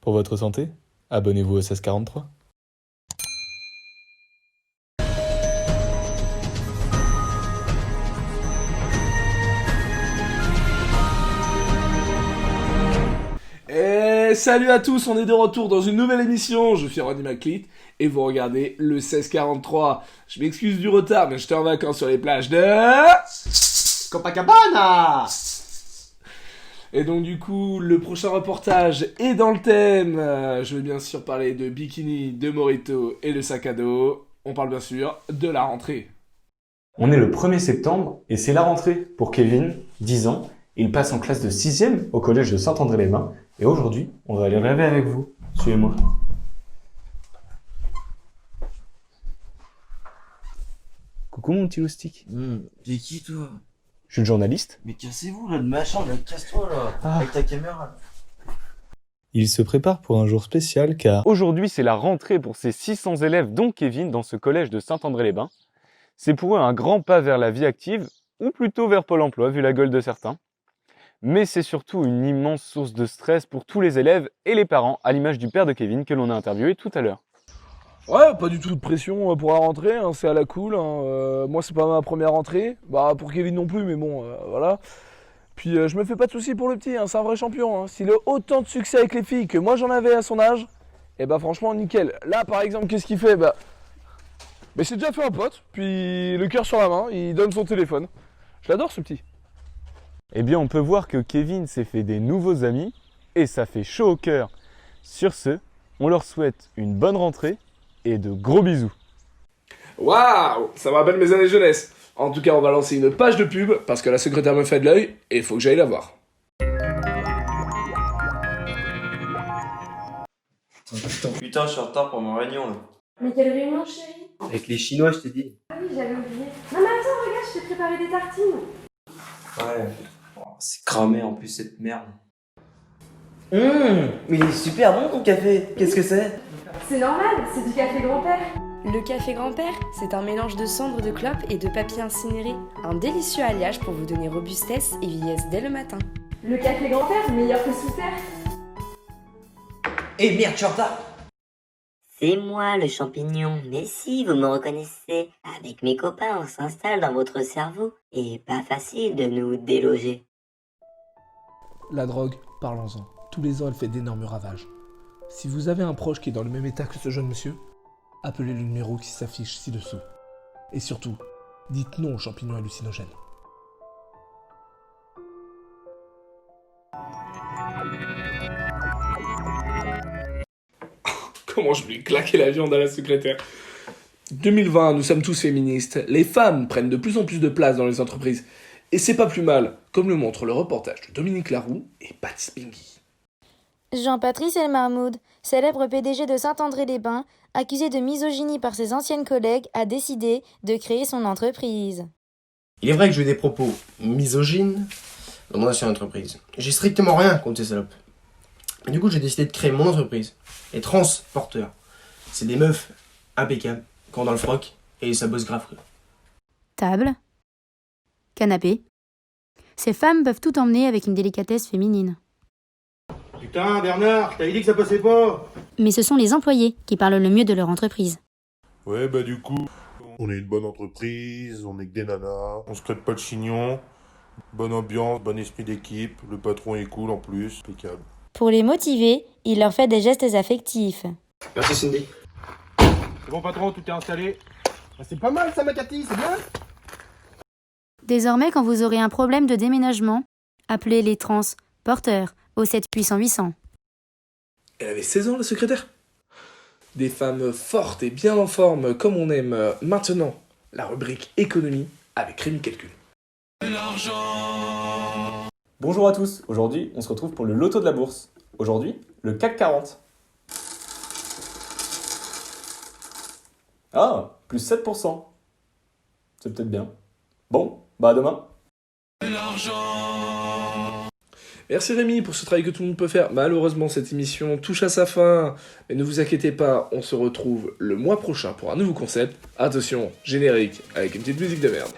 Pour votre santé, abonnez-vous au 1643. Et salut à tous, on est de retour dans une nouvelle émission. Je suis Ronnie McLeod et vous regardez le 1643. Je m'excuse du retard, mais j'étais en vacances sur les plages de Copacabana. Et donc du coup, le prochain reportage est dans le thème. Je vais bien sûr parler de bikini, de mojito et de sac à dos. On parle bien sûr de la rentrée. On est le 1er septembre et c'est la rentrée pour Kevin, 10 ans. Il passe en classe de 6e au collège de Saint-André-les-Bains. Et aujourd'hui, on va aller rêver avec vous. Suivez-moi. Coucou mon petit loustic. T'es qui toi? Je suis le journaliste. Mais cassez-vous là, le machin, là, casse-toi là, avec ta caméra. Il se prépare pour un jour spécial car Aujourd'hui, c'est la rentrée pour ces 600 élèves, dont Kevin, dans ce collège de Saint-André-les-Bains. C'est pour eux un grand pas vers la vie active, ou plutôt vers Pôle emploi, vu la gueule de certains. Mais c'est surtout une immense source de stress pour tous les élèves et les parents, à l'image du père de Kevin que l'on a interviewé tout à l'heure. Ouais, pas du tout de pression pour la rentrée, hein, c'est à la cool. Moi, c'est pas ma première rentrée. Bah, pour Kevin non plus, mais bon, voilà. Puis, je me fais pas de soucis pour le petit, hein, c'est un vrai champion. Hein. S'il a autant de succès avec les filles que moi j'en avais à son âge, et bah, franchement, nickel. Là, par exemple, qu'est-ce qu'il fait? Mais c'est déjà fait un pote, puis le cœur sur la main, il donne son téléphone. Je l'adore, ce petit. Eh bien, on peut voir que Kevin s'est fait des nouveaux amis, et ça fait chaud au cœur. Sur ce, on leur souhaite une bonne rentrée, et de gros bisous. Waouh, ça me rappelle mes années jeunesse. En tout cas, on va lancer une page de pub parce que la secrétaire me fait de l'œil et il faut que j'aille la voir. Putain, je suis en retard pour ma réunion là. Mais quelle réunion, chérie? Avec les Chinois, je t'ai dit. Ah oui, j'avais oublié. Non mais attends, regarde, je t'ai préparé des tartines. Ouais. Oh, c'est cramé en plus cette merde. Mais il est super bon ton café. Qu'est-ce que c'est? C'est normal, c'est du café grand-père. Le café grand-père, c'est un mélange de cendres de clope et de papier incinéré. Un délicieux alliage pour vous donner robustesse et vieillesse dès le matin. Le café grand-père, meilleur que sous terre. Eh merde, je suis en retard. C'est moi le champignon, mais si vous me reconnaissez, avec mes copains on s'installe dans votre cerveau et pas facile de nous déloger. La drogue, parlons-en. Tous les ans, elle fait d'énormes ravages. Si vous avez un proche qui est dans le même état que ce jeune monsieur, appelez le numéro qui s'affiche ci-dessous. Et surtout, dites non aux champignons hallucinogènes. Comment je lui ai claqué la viande à la secrétaire. 2020, nous sommes tous féministes. Les femmes prennent de plus en plus de place dans les entreprises. Et c'est pas plus mal, comme le montre le reportage de Dominique Laroux et Patty Spingy. Jean-Patrice Elmarmoud, célèbre PDG de Saint-André-les-Bains, accusé de misogynie par ses anciennes collègues, a décidé de créer son entreprise. Il est vrai que j'ai eu des propos misogynes dans mon ancienne entreprise. J'ai strictement rien contre ces salopes. Et du coup, j'ai décidé de créer mon entreprise. Les transporteurs. C'est des meufs impeccables, qui ont dans le froc, et ça bosse grave. Table. Canapé. Ces femmes peuvent tout emmener avec une délicatesse féminine. Putain, Bernard, t'avais dit que ça passait pas. Mais ce sont les employés qui parlent le mieux de leur entreprise. Ouais, bah du coup, on est une bonne entreprise, on est que des nanas, on se crête pas le chignon, bonne ambiance, bon esprit d'équipe, le patron est cool en plus, impeccable. Pour les motiver, il leur fait des gestes affectifs. Merci Cindy. C'est bon patron, tout est installé. C'est pas mal ça ma Cathy, c'est bien. Désormais, quand vous aurez un problème de déménagement, appelez les transporteurs au 700-800. Elle avait 16 ans, la secrétaire. Des femmes fortes et bien en forme, comme on aime. Maintenant, la rubrique économie avec Rémi Calcul. Bonjour à tous, aujourd'hui on se retrouve pour le loto de la bourse. Aujourd'hui, le CAC 40. Ah, plus 7%. C'est peut-être bien. Bon, bah à demain. Merci Rémi pour ce travail que tout le monde peut faire. Malheureusement, cette émission touche à sa fin. Mais ne vous inquiétez pas, on se retrouve le mois prochain pour un nouveau concept. Attention, générique, avec une petite musique de merde.